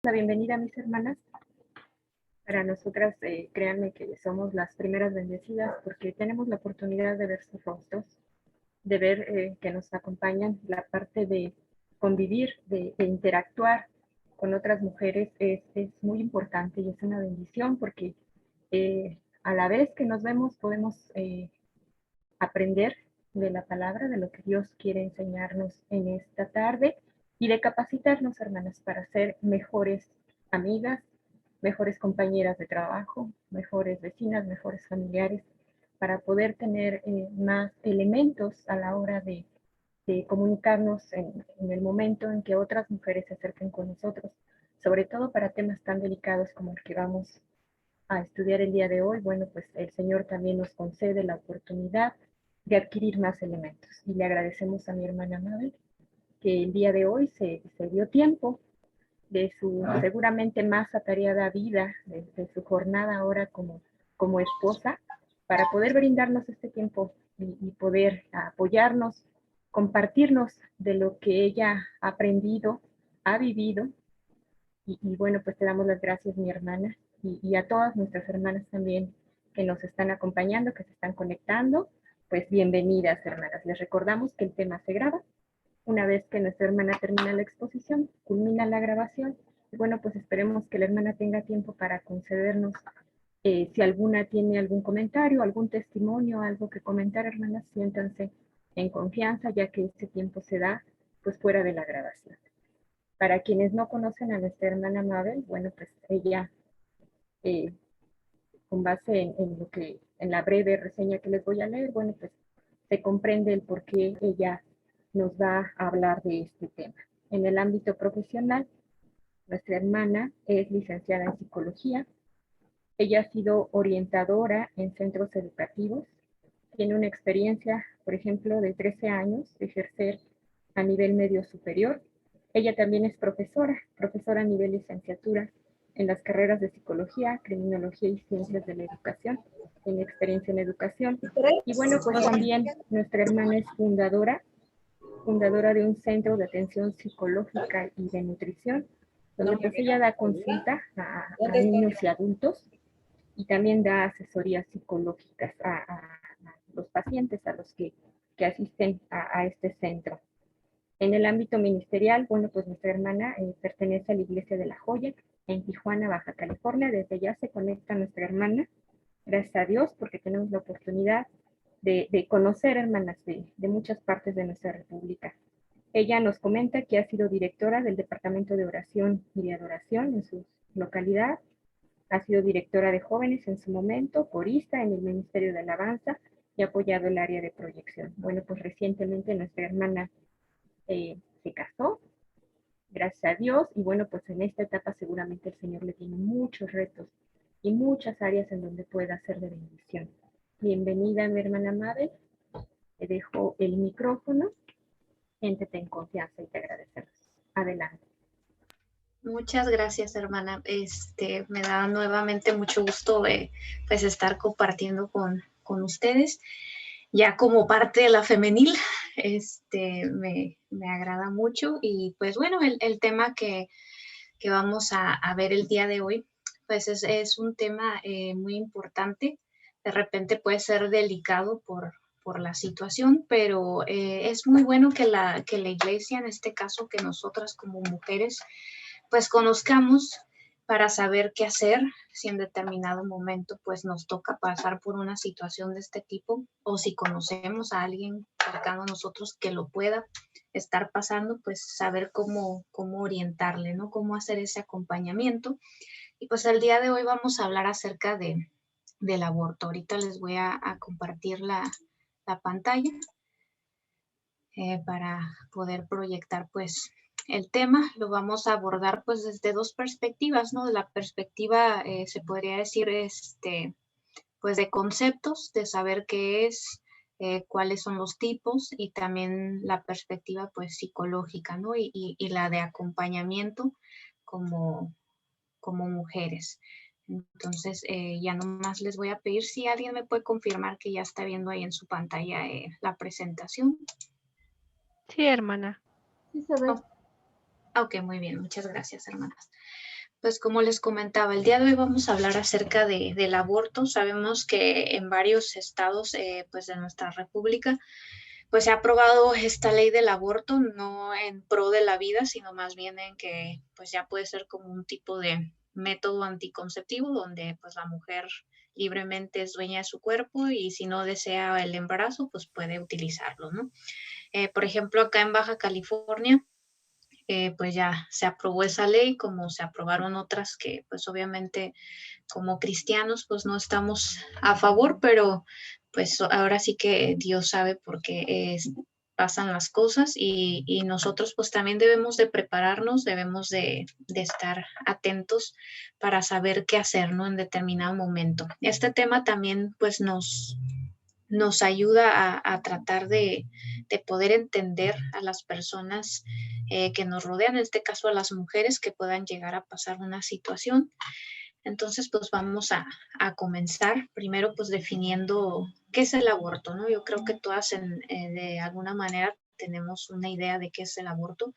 La bienvenida, mis hermanas. Para nosotras, créanme que somos las primeras bendecidas porque tenemos la oportunidad de ver sus rostros, de ver que nos acompañan. La parte de convivir, de interactuar con otras mujeres es muy importante y es una bendición porque a la vez que nos vemos podemos aprender de la palabra, de lo que Dios quiere enseñarnos en esta tarde y de capacitarnos, hermanas, para ser mejores amigas, mejores compañeras de trabajo, mejores vecinas, mejores familiares, para poder tener más elementos a la hora de comunicarnos en el momento en que otras mujeres se acerquen con nosotros, sobre todo para temas tan delicados como el que vamos a estudiar el día de hoy. Bueno, pues el Señor también nos concede la oportunidad de adquirir más elementos. Y le agradecemos a mi hermana Mabel que el día de hoy se dio tiempo de su seguramente más atareada vida, de su jornada ahora como esposa, para poder brindarnos este tiempo y poder apoyarnos, compartirnos de lo que ella ha aprendido, ha vivido. Y bueno, pues te damos las gracias, mi hermana, y a todas nuestras hermanas también que nos están acompañando, que se están conectando. Pues bienvenidas, hermanas. Les recordamos que el tema se graba. Una vez que nuestra hermana termina la exposición, culmina la grabación. Y bueno, pues esperemos que la hermana tenga tiempo para concedernos, si alguna tiene algún comentario, algún testimonio, algo que comentar, hermanas, siéntanse en confianza, ya que este tiempo se da pues fuera de la grabación. Para quienes no conocen a nuestra hermana Mabel, bueno, pues ella, eh, con base en la breve reseña que les voy a leer, bueno, pues se comprende el por qué ella nos va a hablar de este tema. En el ámbito profesional, nuestra hermana es licenciada en psicología. Ella ha sido orientadora en centros educativos. Tiene una experiencia, por ejemplo, de 13 años de ejercer a nivel medio superior. Ella también es profesora a nivel licenciatura en las carreras de psicología, criminología y ciencias de la educación. Tiene experiencia en educación. Y bueno, pues también nuestra hermana es fundadora de un centro de atención psicológica y de nutrición, donde pues ella da consulta a niños y adultos y también da asesorías psicológicas a los pacientes, a los que asisten a este centro. En el ámbito ministerial, bueno, pues nuestra hermana pertenece a la Iglesia de la Joya en Tijuana, Baja California. Desde allá se conecta nuestra hermana, gracias a Dios, porque tenemos la oportunidad de conocer hermanas de muchas partes de nuestra república. Ella nos comenta que ha sido directora del Departamento de Oración y de Adoración en su localidad, ha sido directora de jóvenes en su momento, corista en el Ministerio de Alabanza y ha apoyado el área de proyección. Bueno, pues recientemente nuestra hermana se casó, gracias a Dios, y bueno, pues en esta etapa seguramente el Señor le tiene muchos retos y muchas áreas en donde pueda ser de bendición. Bienvenida, mi hermana Mabel. Te dejo el micrófono. Siéntete en confianza y te agradecemos. Adelante. Muchas gracias, hermana. Me da nuevamente mucho gusto pues estar compartiendo con ustedes. Ya como parte de la femenil, me agrada mucho. Y pues bueno, el tema que vamos a ver el día de hoy, pues es un tema muy importante. De repente puede ser delicado por la situación, pero es muy bueno que la iglesia, en este caso, que nosotras como mujeres, pues conozcamos para saber qué hacer si en determinado momento pues nos toca pasar por una situación de este tipo, o si conocemos a alguien cercano a nosotros que lo pueda estar pasando, pues saber cómo orientarle, ¿no? Cómo hacer ese acompañamiento. Y pues el día de hoy vamos a hablar acerca del aborto. Ahorita les voy a compartir la pantalla para poder proyectar pues el tema. Lo vamos a abordar pues desde dos perspectivas, ¿no? De la perspectiva, se podría decir, pues de conceptos, de saber qué es, cuáles son los tipos, y también la perspectiva pues psicológica, ¿no? Y la de acompañamiento como mujeres. Entonces, ya nomás les voy a pedir si alguien me puede confirmar que ya está viendo ahí en su pantalla la presentación. Sí, hermana. Sí se ve. Ok, muy bien. Muchas gracias, hermanas. Pues como les comentaba, el día de hoy vamos a hablar acerca del aborto. Sabemos que en varios estados pues de nuestra república pues se ha aprobado esta ley del aborto, no en pro de la vida, sino más bien en que pues ya puede ser como un tipo de método anticonceptivo donde pues la mujer libremente es dueña de su cuerpo y si no desea el embarazo pues puede utilizarlo, ¿no? Por ejemplo, acá en Baja California pues ya se aprobó esa ley, como se aprobaron otras que pues obviamente como cristianos pues no estamos a favor, pero pues ahora sí que Dios sabe por qué pasan las cosas y nosotros pues también debemos de prepararnos, debemos de estar atentos para saber qué hacer, ¿no? En determinado momento. Este tema también pues nos ayuda a tratar de poder entender a las personas que nos rodean, en este caso a las mujeres que puedan llegar a pasar una situación. Entonces, pues vamos a comenzar primero pues definiendo qué es el aborto, ¿no? Yo creo que todas de alguna manera tenemos una idea de qué es el aborto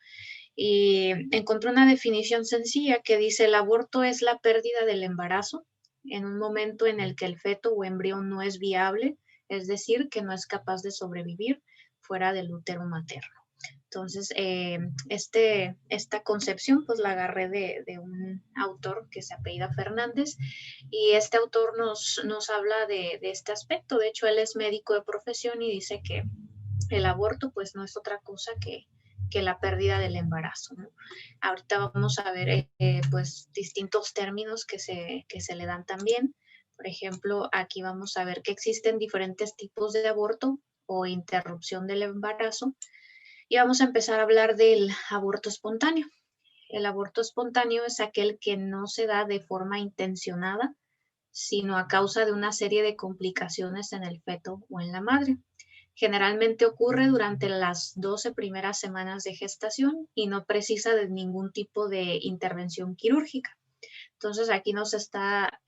y encontré una definición sencilla que dice el aborto es la pérdida del embarazo en un momento en el que el feto o embrión no es viable, es decir, que no es capaz de sobrevivir fuera del útero materno. Entonces, esta concepción pues la agarré de un autor que se apellida Fernández y este autor nos habla de este aspecto. De hecho, él es médico de profesión y dice que el aborto pues no es otra cosa que la pérdida del embarazo, ¿no? Ahorita vamos a ver pues distintos términos que se le dan también. Por ejemplo, aquí vamos a ver que existen diferentes tipos de aborto o interrupción del embarazo y vamos a empezar a hablar del aborto espontáneo. El aborto espontáneo es aquel que no se da de forma intencionada, sino a causa de una serie de complicaciones en el feto o en la madre. Generalmente ocurre durante las 12 primeras semanas de gestación y no precisa de ningún tipo de intervención quirúrgica. Entonces aquí nos está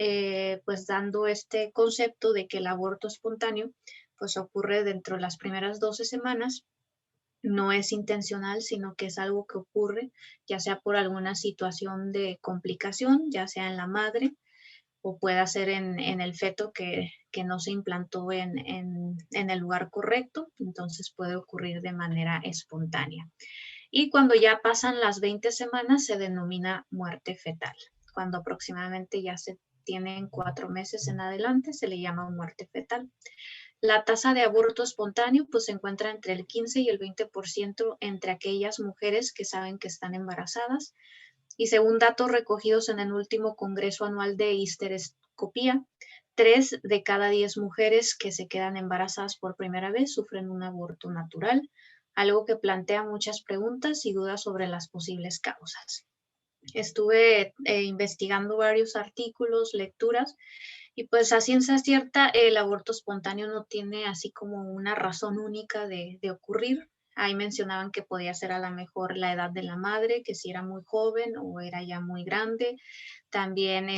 pues dando este concepto de que el aborto espontáneo pues ocurre dentro de las primeras 12 semanas, no es intencional, sino que es algo que ocurre ya sea por alguna situación de complicación, ya sea en la madre o pueda ser en el feto que no se implantó en el lugar correcto, entonces puede ocurrir de manera espontánea. Y cuando ya pasan las 20 semanas se denomina muerte fetal. Cuando aproximadamente ya se tienen 4 meses en adelante se le llama muerte fetal. La tasa de aborto espontáneo pues se encuentra entre el 15 y el 20% entre aquellas mujeres que saben que están embarazadas y según datos recogidos en el último Congreso Anual de Histeroscopía, 3 de cada 10 mujeres que se quedan embarazadas por primera vez sufren un aborto natural, algo que plantea muchas preguntas y dudas sobre las posibles causas. Estuve investigando varios artículos, lecturas, y pues a ciencia cierta el aborto espontáneo no tiene así como una razón única de ocurrir. Ahí mencionaban que podía ser a lo mejor la edad de la madre, que si era muy joven o era ya muy grande. También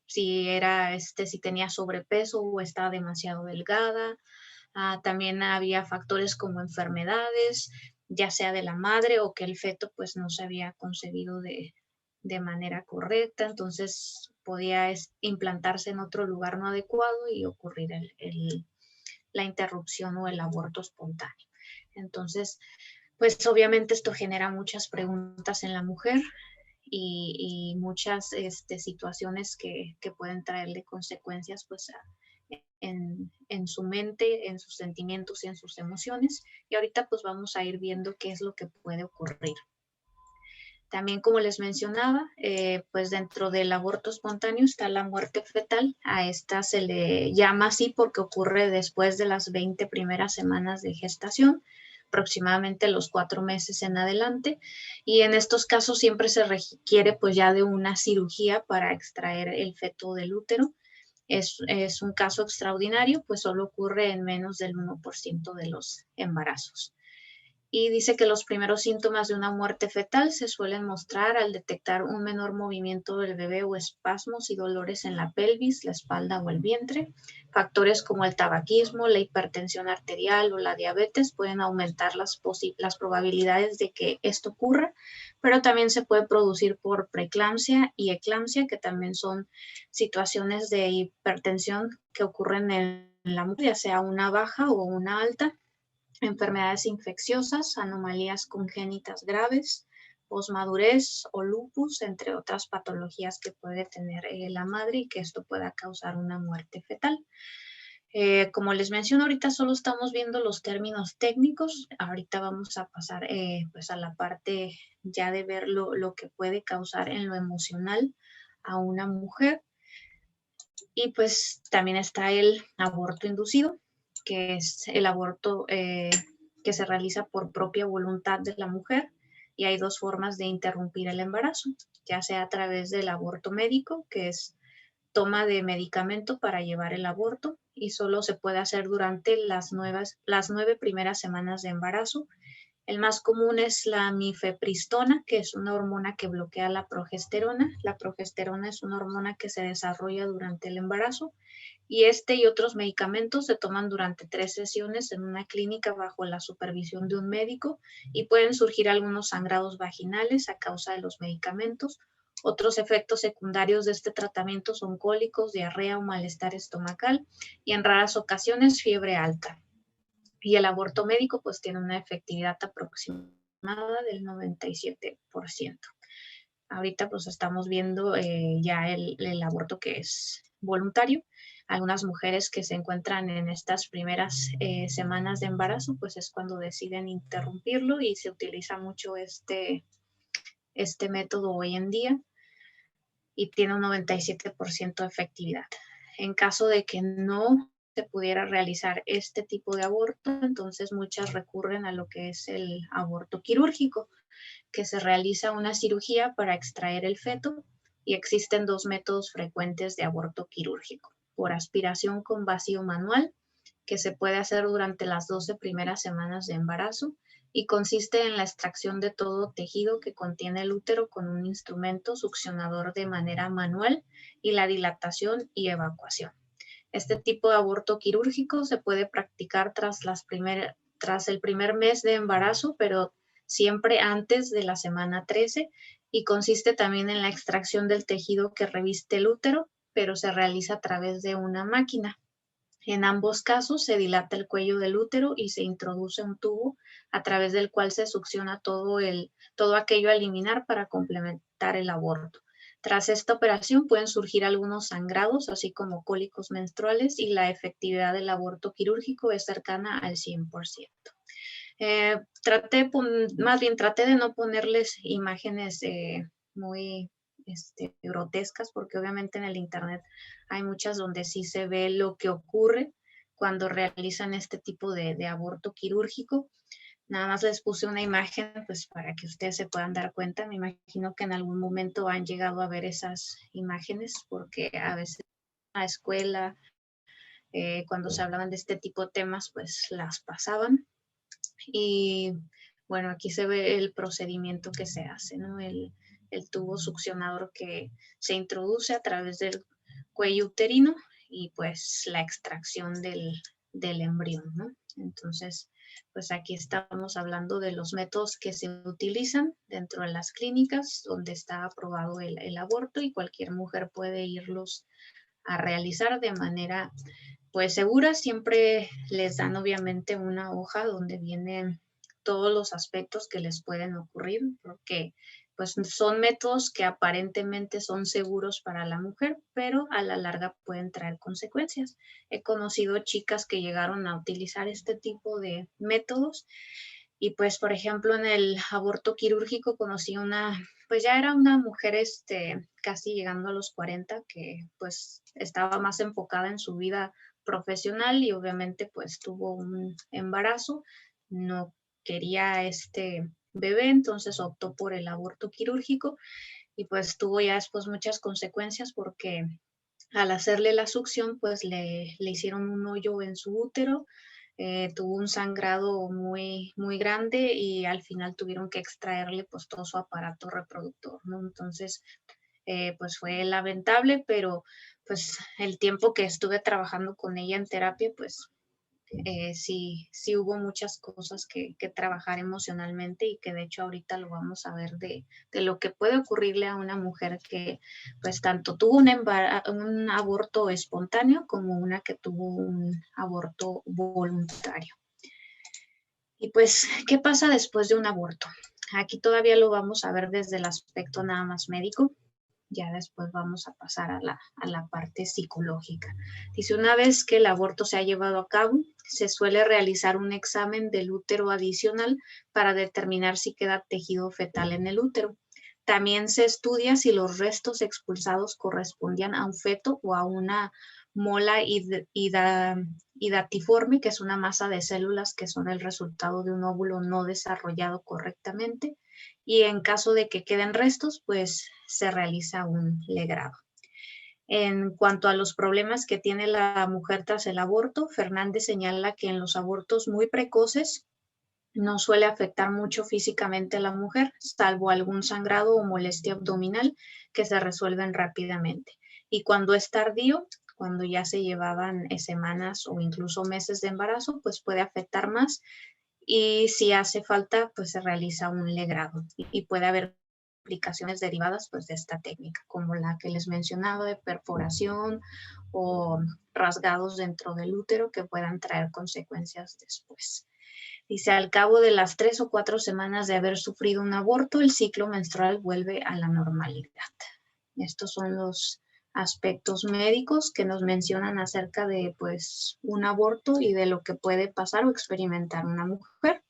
si era si tenía sobrepeso o estaba demasiado delgada. También había factores como enfermedades, ya sea de la madre o que el feto pues no se había concebido de manera correcta, entonces podía implantarse en otro lugar no adecuado y ocurrir la interrupción o el aborto espontáneo. Entonces, pues obviamente esto genera muchas preguntas en la mujer y muchas situaciones que pueden traerle consecuencias pues en su mente, en sus sentimientos y en sus emociones. Y ahorita pues vamos a ir viendo qué es lo que puede ocurrir. También, como les mencionaba, pues dentro del aborto espontáneo está la muerte fetal. A esta se le llama así porque ocurre después de las 20 primeras semanas de gestación, aproximadamente los 4 meses en adelante. Y en estos casos siempre se requiere pues ya de una cirugía para extraer el feto del útero. Es un caso extraordinario, pues solo ocurre en menos del 1% de los embarazos. Y dice que los primeros síntomas de una muerte fetal se suelen mostrar al detectar un menor movimiento del bebé o espasmos y dolores en la pelvis, la espalda o el vientre. Factores como el tabaquismo, la hipertensión arterial o la diabetes pueden aumentar las probabilidades de que esto ocurra, pero también se puede producir por preeclampsia y eclampsia, que también son situaciones de hipertensión que ocurren en la mujer, ya sea una baja o una alta, enfermedades infecciosas, anomalías congénitas graves, posmadurez o lupus, entre otras patologías que puede tener la madre y que esto pueda causar una muerte fetal. Como les menciono, ahorita solo estamos viendo los términos técnicos. Ahorita vamos a pasar pues a la parte ya de ver lo que puede causar en lo emocional a una mujer. Y pues también está el aborto inducido, que es el aborto que se realiza por propia voluntad de la mujer. Y hay dos formas de interrumpir el embarazo, ya sea a través del aborto médico, que es toma de medicamento para llevar el aborto y solo se puede hacer durante las 9 primeras semanas de embarazo. El más común es la mifepristona, que es una hormona que bloquea la progesterona. La progesterona es una hormona que se desarrolla durante el embarazo y este y otros medicamentos se toman durante 3 sesiones en una clínica bajo la supervisión de un médico y pueden surgir algunos sangrados vaginales a causa de los medicamentos. Otros efectos secundarios de este tratamiento son cólicos, diarrea o malestar estomacal y en raras ocasiones fiebre alta. Y el aborto médico pues tiene una efectividad aproximada del 97%. Ahorita pues estamos viendo ya el aborto que es voluntario. Algunas mujeres que se encuentran en estas primeras semanas de embarazo pues es cuando deciden interrumpirlo y se utiliza mucho este método hoy en día y tiene un 97% de efectividad. En caso de que no se pudiera realizar este tipo de aborto, entonces muchas recurren a lo que es el aborto quirúrgico, que se realiza una cirugía para extraer el feto y existen dos métodos frecuentes de aborto quirúrgico, por aspiración con vacío manual, que se puede hacer durante las 12 primeras semanas de embarazo y consiste en la extracción de todo tejido que contiene el útero con un instrumento succionador de manera manual y la dilatación y evacuación. Este tipo de aborto quirúrgico se puede practicar tras el primer mes de embarazo, pero siempre antes de la semana 13 y consiste también en la extracción del tejido que reviste el útero, pero se realiza a través de una máquina. En ambos casos se dilata el cuello del útero y se introduce un tubo a través del cual se succiona todo aquello a eliminar para complementar el aborto. Tras esta operación pueden surgir algunos sangrados, así como cólicos menstruales, y la efectividad del aborto quirúrgico es cercana al 100%. Traté de no ponerles imágenes muy grotescas, porque obviamente en el internet hay muchas donde sí se ve lo que ocurre cuando realizan este tipo de aborto quirúrgico. Nada más les puse una imagen pues para que ustedes se puedan dar cuenta. Me imagino que en algún momento han llegado a ver esas imágenes porque a veces en la escuela, cuando se hablaban de este tipo de temas, pues las pasaban. Y bueno, aquí se ve el procedimiento que se hace, ¿no? El tubo succionador que se introduce a través del cuello uterino y pues la extracción del embrión, ¿no? Entonces, pues aquí estamos hablando de los métodos que se utilizan dentro de las clínicas donde está aprobado el aborto y cualquier mujer puede irlos a realizar de manera pues segura. Siempre les dan obviamente una hoja donde vienen todos los aspectos que les pueden ocurrir, porque pues son métodos que aparentemente son seguros para la mujer, pero a la larga pueden traer consecuencias. He conocido chicas que llegaron a utilizar este tipo de métodos y pues, por ejemplo, en el aborto quirúrgico conocí pues ya era una mujer casi llegando a los 40, que pues estaba más enfocada en su vida profesional y obviamente pues tuvo un embarazo, no quería bebé, entonces optó por el aborto quirúrgico y pues tuvo ya después muchas consecuencias porque al hacerle la succión pues le hicieron un hoyo en su útero, tuvo un sangrado muy, muy grande y al final tuvieron que extraerle pues todo su aparato reproductor, ¿no? Entonces, pues fue lamentable, pero pues el tiempo que estuve trabajando con ella en terapia, pues sí hubo muchas cosas que trabajar emocionalmente y que de hecho ahorita lo vamos a ver de lo que puede ocurrirle a una mujer que pues tanto tuvo un aborto espontáneo como una que tuvo un aborto voluntario. Y pues, ¿qué pasa después de un aborto? Aquí todavía lo vamos a ver desde el aspecto nada más médico. Ya después vamos a pasar a la parte psicológica. Dice, una vez que el aborto se ha llevado a cabo, se suele realizar un examen del útero adicional para determinar si queda tejido fetal en el útero. También se estudia si los restos expulsados correspondían a un feto o a una mola hidatiforme, que es una masa de células que son el resultado de un óvulo no desarrollado correctamente. Y en caso de que queden restos, pues se realiza un legrado. En cuanto a los problemas que tiene la mujer tras el aborto, Fernández señala que en los abortos muy precoces no suele afectar mucho físicamente a la mujer, salvo algún sangrado o molestia abdominal que se resuelven rápidamente. Y cuando es tardío, cuando ya se llevaban semanas o incluso meses de embarazo, pues puede afectar más y si hace falta, pues se realiza un legrado y puede haber aplicaciones derivadas pues de esta técnica, como la que les mencionaba de perforación o rasgados dentro del útero que puedan traer consecuencias después. Dice, al cabo de las 3 o 4 semanas de haber sufrido un aborto, el ciclo menstrual vuelve a la normalidad. Estos son los aspectos médicos que nos mencionan acerca de pues un aborto y de lo que puede pasar o experimentar una mujer.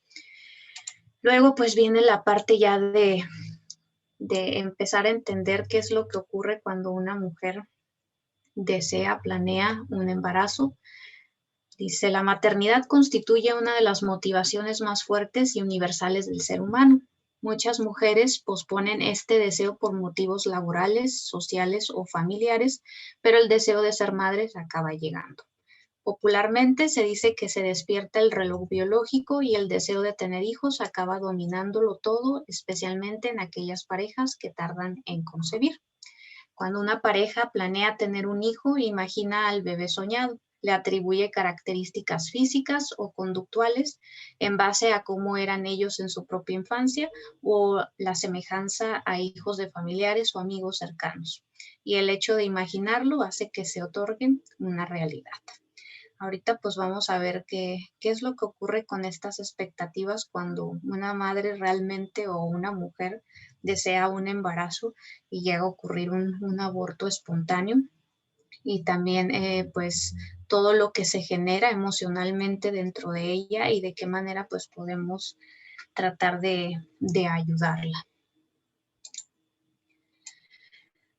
Luego pues viene la parte ya de empezar a entender qué es lo que ocurre cuando una mujer desea, planea un embarazo. Dice, la maternidad constituye una de las motivaciones más fuertes y universales del ser humano. Muchas mujeres posponen este deseo por motivos laborales, sociales o familiares, pero el deseo de ser madres acaba llegando. Popularmente se dice que se despierta el reloj biológico y el deseo de tener hijos acaba dominándolo todo, especialmente en aquellas parejas que tardan en concebir. Cuando una pareja planea tener un hijo, imagina al bebé soñado, le atribuye características físicas o conductuales en base a cómo eran ellos en su propia infancia o la semejanza a hijos de familiares o amigos cercanos. Y el hecho de imaginarlo hace que se otorguen una realidad. Ahorita pues vamos a ver qué es lo que ocurre con estas expectativas cuando una madre realmente o una mujer desea un embarazo y llega a ocurrir un aborto espontáneo. Y también pues todo lo que se genera emocionalmente dentro de ella y de qué manera pues podemos tratar de ayudarla.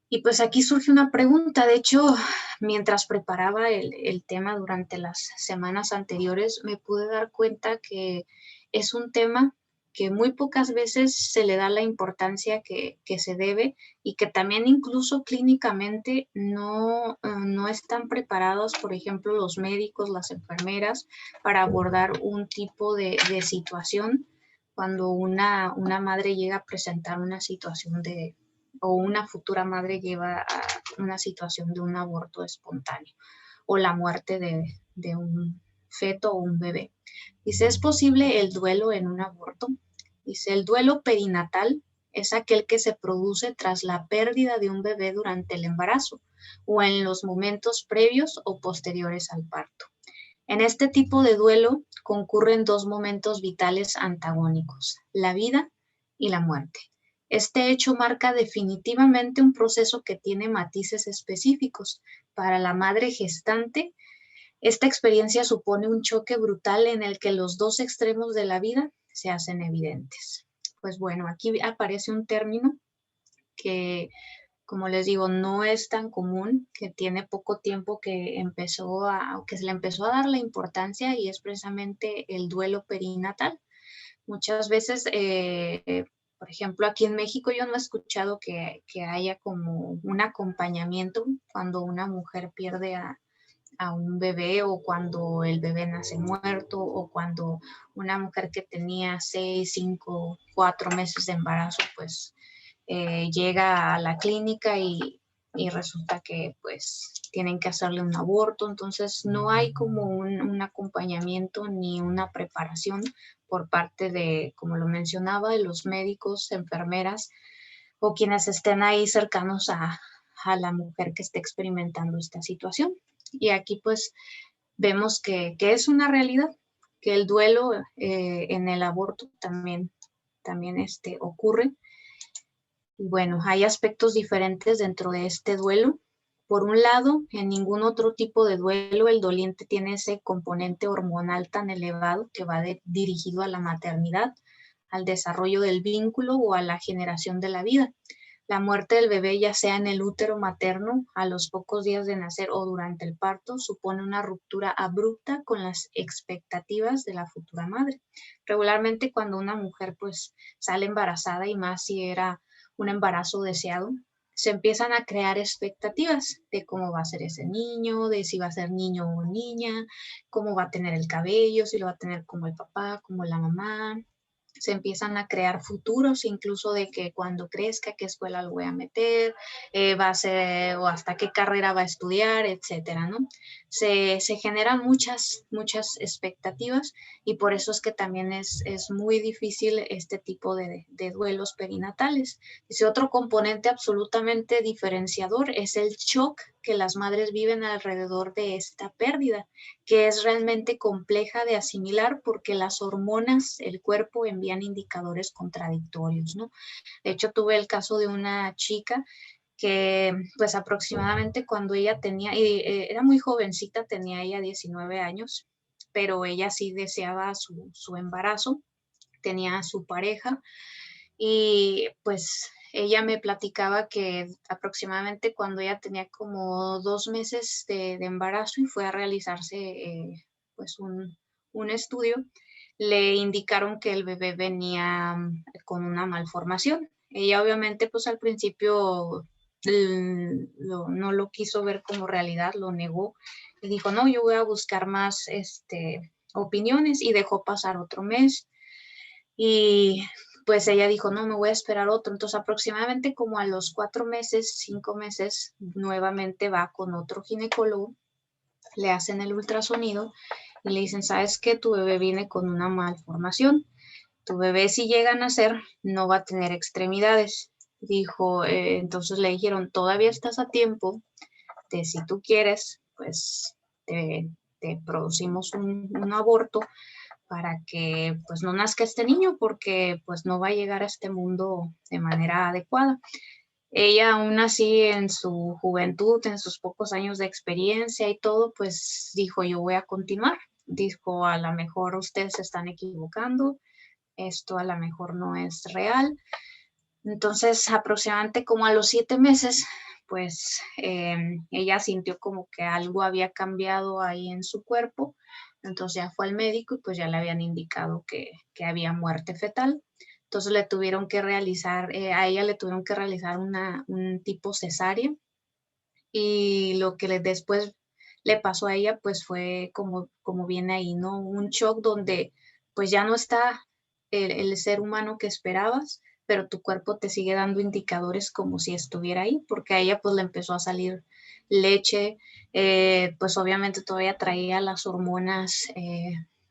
Y pues aquí surge una pregunta. De hecho, mientras preparaba el tema durante las semanas anteriores, me pude dar cuenta que es un tema que muy pocas veces se le da la importancia que se debe y que también incluso clínicamente no están preparados, por ejemplo, los médicos, las enfermeras, para abordar un tipo de situación cuando una madre llega a presentar una situación o una futura madre lleva a una situación de un aborto espontáneo o la muerte de un feto o un bebé. Dice, ¿es posible el duelo en un aborto? Dice, el duelo perinatal es aquel que se produce tras la pérdida de un bebé durante el embarazo o en los momentos previos o posteriores al parto. En este tipo de duelo concurren dos momentos vitales antagónicos, la vida y la muerte. Este hecho marca definitivamente un proceso que tiene matices específicos. Para la madre gestante, esta experiencia supone un choque brutal en el que los dos extremos de la vida se hacen evidentes. Pues bueno, aquí aparece un término que, como les digo, no es tan común, que tiene poco tiempo que se le empezó a dar la importancia y es precisamente el duelo perinatal. Muchas veces, por ejemplo, aquí en México yo no he escuchado que haya como un acompañamiento cuando una mujer pierde a un bebé o cuando el bebé nace muerto o cuando una mujer que tenía 6, 5, 4 meses de embarazo, pues llega a la clínica y y resulta que pues tienen que hacerle un aborto. Entonces no hay como un acompañamiento ni una preparación por parte de, como lo mencionaba, de los médicos, enfermeras o quienes estén ahí cercanos a la mujer que esté experimentando esta situación. Y aquí pues vemos que es una realidad, que el duelo en el aborto también ocurre. Y bueno, hay aspectos diferentes dentro de este duelo. Por un lado, en ningún otro tipo de duelo el doliente tiene ese componente hormonal tan elevado que va dirigido a la maternidad, al desarrollo del vínculo o a la generación de la vida. La muerte del bebé, ya sea en el útero materno, a los pocos días de nacer o durante el parto, supone una ruptura abrupta con las expectativas de la futura madre. Regularmente cuando una mujer pues sale embarazada, y más si era un embarazo deseado, se empiezan a crear expectativas de cómo va a ser ese niño, de si va a ser niño o niña, cómo va a tener el cabello, si lo va a tener como el papá, como la mamá. Se empiezan a crear futuros, incluso de que cuando crezca, qué escuela lo voy a meter, va a ser, o hasta qué carrera va a estudiar, etcétera, ¿no? Se generan muchas expectativas, y por eso es que también es muy difícil este tipo de duelos perinatales. Ese otro componente absolutamente diferenciador es el shock que las madres viven alrededor de esta pérdida, que es realmente compleja de asimilar porque las hormonas, el cuerpo envían indicadores contradictorios, ¿no? De hecho, tuve el caso de una chica que pues aproximadamente cuando ella tenía, era muy jovencita, tenía ella 19 años, pero ella sí deseaba su embarazo, tenía a su pareja, y pues ella me platicaba que aproximadamente cuando ella tenía como 2 meses de embarazo y fue a realizarse pues un estudio, le indicaron que el bebé venía con una malformación. Ella obviamente pues al principio no lo quiso ver como realidad, lo negó y dijo, no, yo voy a buscar más opiniones, y dejó pasar otro mes. Y pues ella dijo, no, me voy a esperar otro. Entonces aproximadamente como a los 4 meses, 5 meses, nuevamente va con otro ginecólogo, le hacen el ultrasonido y le dicen, ¿sabes qué? Tu bebé viene con una malformación. Tu bebé, si llega a nacer, no va a tener extremidades. Dijo, entonces le dijeron, todavía estás a tiempo de, si tú quieres, pues te producimos un aborto para que pues no nazca este niño, porque pues no va a llegar a este mundo de manera adecuada. Ella aún así en su juventud, en sus pocos años de experiencia y todo, pues dijo, yo voy a continuar. Dijo, a lo mejor ustedes se están equivocando, esto a lo mejor no es real. Entonces, aproximadamente como a los 7 meses, pues ella sintió como que algo había cambiado ahí en su cuerpo. Entonces ya fue al médico y pues ya le habían indicado que había muerte fetal. Entonces le tuvieron que realizar, a ella le tuvieron que realizar un tipo cesárea, y lo que después le pasó a ella pues fue como viene ahí, ¿no? Un shock donde pues ya no está el ser humano que esperabas, pero tu cuerpo te sigue dando indicadores como si estuviera ahí, porque a ella pues le empezó a salir leche, pues obviamente todavía traía las hormonas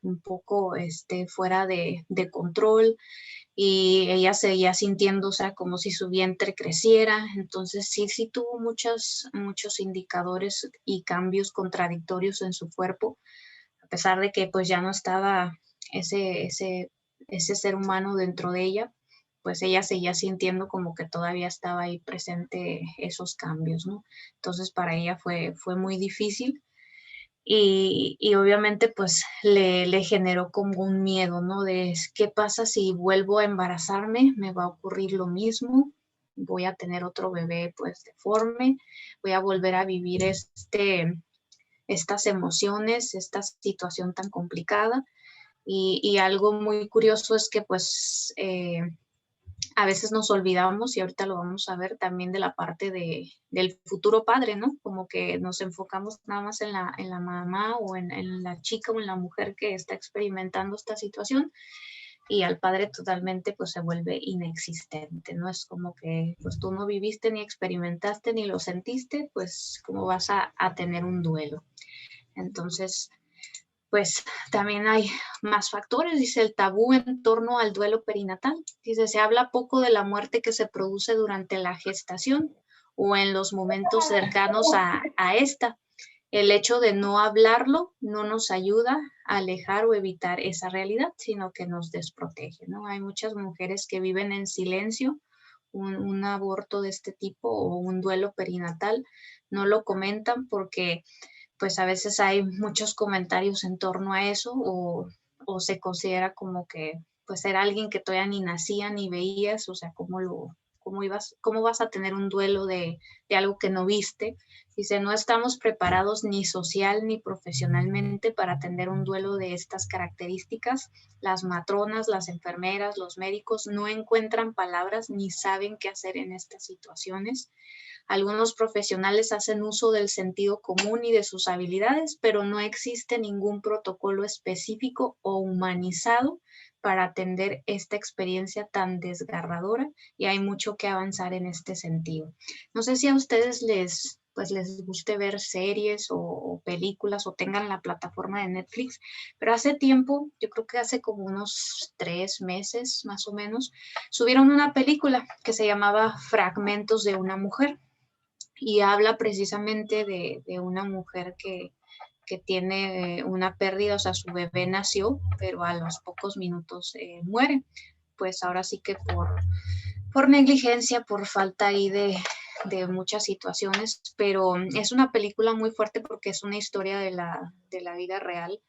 un poco fuera de control, y ella seguía sintiendo, o sea, como si su vientre creciera. Entonces sí tuvo muchos indicadores y cambios contradictorios en su cuerpo, a pesar de que pues ya no estaba ese ser humano dentro de ella, pues ella seguía sintiendo como que todavía estaba ahí presente esos cambios, ¿no? Entonces para ella fue muy difícil. Y obviamente pues le generó como un miedo, ¿no? De qué pasa si vuelvo a embarazarme, me va a ocurrir lo mismo, voy a tener otro bebé pues deforme, voy a volver a vivir estas emociones, esta situación tan complicada. Y algo muy curioso es que pues a veces nos olvidamos, y ahorita lo vamos a ver también, de la parte del futuro padre, ¿no? Como que nos enfocamos nada más en la mamá o en la chica o en la mujer que está experimentando esta situación, y al padre totalmente pues se vuelve inexistente, ¿no? Es como que pues tú no viviste ni experimentaste ni lo sentiste, pues cómo vas a tener un duelo. Entonces, pues también hay más factores, dice el tabú en torno al duelo perinatal. Dice, se habla poco de la muerte que se produce durante la gestación o en los momentos cercanos a esta. El hecho de no hablarlo no nos ayuda a alejar o evitar esa realidad, sino que nos desprotege, ¿no? Hay muchas mujeres que viven en silencio un aborto de este tipo o un duelo perinatal, no lo comentan porque pues a veces hay muchos comentarios en torno a eso o se considera como que pues era alguien que todavía ni nacía ni veías, o sea, cómo vas a tener un duelo de algo que no viste. Dice, no estamos preparados ni social ni profesionalmente para atender un duelo de estas características. Las matronas, las enfermeras, los médicos no encuentran palabras ni saben qué hacer en estas situaciones. Algunos profesionales hacen uso del sentido común y de sus habilidades, pero no existe ningún protocolo específico o humanizado para atender esta experiencia tan desgarradora y hay mucho que avanzar en este sentido. No sé si a ustedes les guste ver series o películas o tengan la plataforma de Netflix, pero hace tiempo, yo creo que hace como unos 3 meses más o menos, subieron una película que se llamaba Fragmentos de una mujer y habla precisamente de una mujer que tiene una pérdida, o sea, su bebé nació, pero a los pocos minutos muere. Pues ahora sí que por negligencia, por falta ahí de muchas situaciones, pero es una película muy fuerte porque es una historia de la vida real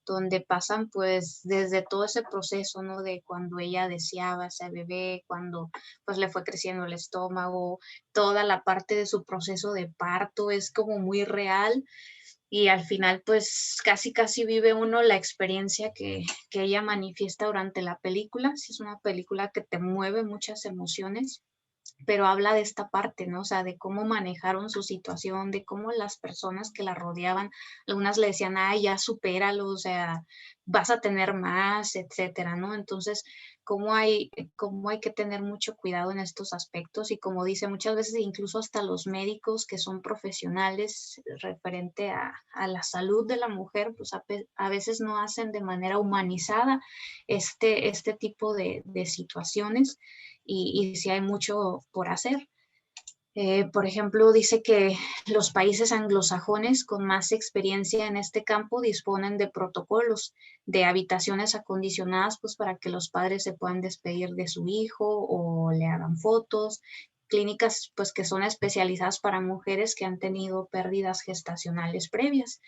donde pasan pues desde todo ese proceso, ¿no? De cuando ella deseaba ese bebé, cuando pues le fue creciendo el estómago, toda la parte de su proceso de parto es como muy real y al final pues casi vive uno la experiencia que ella manifiesta durante la película. Sí, es una película que te mueve muchas emociones, pero habla de esta parte, ¿no? O sea, de cómo manejaron su situación, de cómo las personas que la rodeaban, algunas le decían, ay, ya supéralo, o sea, vas a tener más, etcétera, ¿no? Entonces, cómo hay que tener mucho cuidado en estos aspectos y como dice, muchas veces incluso hasta los médicos que son profesionales referente a la salud de la mujer, pues a veces no hacen de manera humanizada este tipo de situaciones y sí hay mucho por hacer. Por ejemplo, dice que los países anglosajones con más experiencia en este campo disponen de protocolos, de habitaciones acondicionadas pues, para que los padres se puedan despedir de su hijo o le hagan fotos, clínicas pues, que son especializadas para mujeres que han tenido pérdidas gestacionales previas.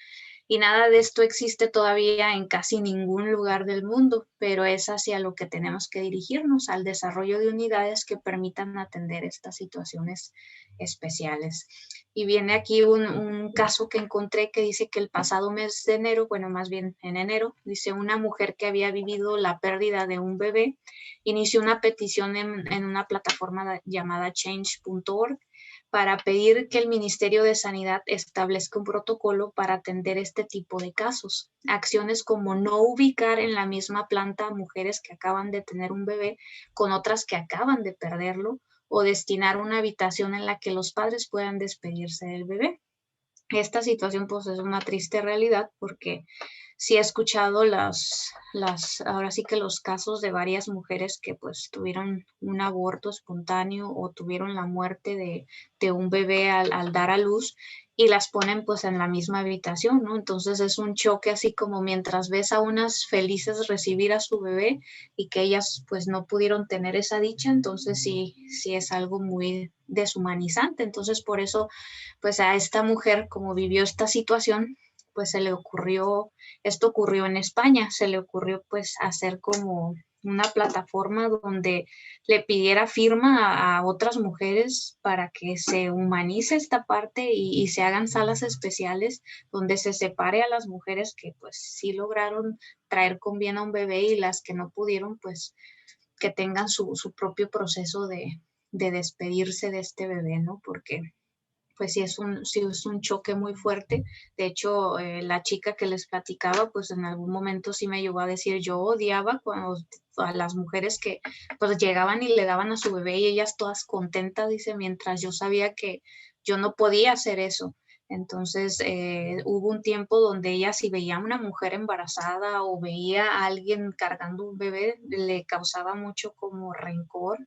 Y nada de esto existe todavía en casi ningún lugar del mundo, pero es hacia lo que tenemos que dirigirnos, al desarrollo de unidades que permitan atender estas situaciones especiales. Y viene aquí un caso que encontré que dice que el pasado mes de enero, bueno, más bien en enero, dice una mujer que había vivido la pérdida de un bebé, inició una petición en una plataforma llamada change.org para pedir que el Ministerio de Sanidad establezca un protocolo para atender este tipo de casos. Acciones como no ubicar en la misma planta a mujeres que acaban de tener un bebé con otras que acaban de perderlo o destinar una habitación en la que los padres puedan despedirse del bebé. Esta situación pues es una triste realidad porque sí he escuchado ahora sí que los casos de varias mujeres que pues tuvieron un aborto espontáneo o tuvieron la muerte de un bebé al dar a luz y las ponen pues en la misma habitación, ¿no? Entonces es un choque así como mientras ves a unas felices recibir a su bebé y que ellas pues no pudieron tener esa dicha, entonces sí es algo muy deshumanizante. Entonces por eso pues a esta mujer como vivió esta situación, pues esto ocurrió en España, se le ocurrió pues hacer como una plataforma donde le pidiera firma a otras mujeres para que se humanice esta parte y se hagan salas especiales donde se separe a las mujeres que pues sí lograron traer con bien a un bebé y las que no pudieron pues que tengan su propio proceso de despedirse de este bebé, ¿no? Porque pues sí es un choque muy fuerte. De hecho, la chica que les platicaba, pues en algún momento sí me llegó a decir, yo odiaba cuando a las mujeres que pues llegaban y le daban a su bebé y ellas todas contentas, dice, mientras yo sabía que yo no podía hacer eso. Entonces hubo un tiempo donde ella si veía a una mujer embarazada o veía a alguien cargando un bebé, le causaba mucho como rencor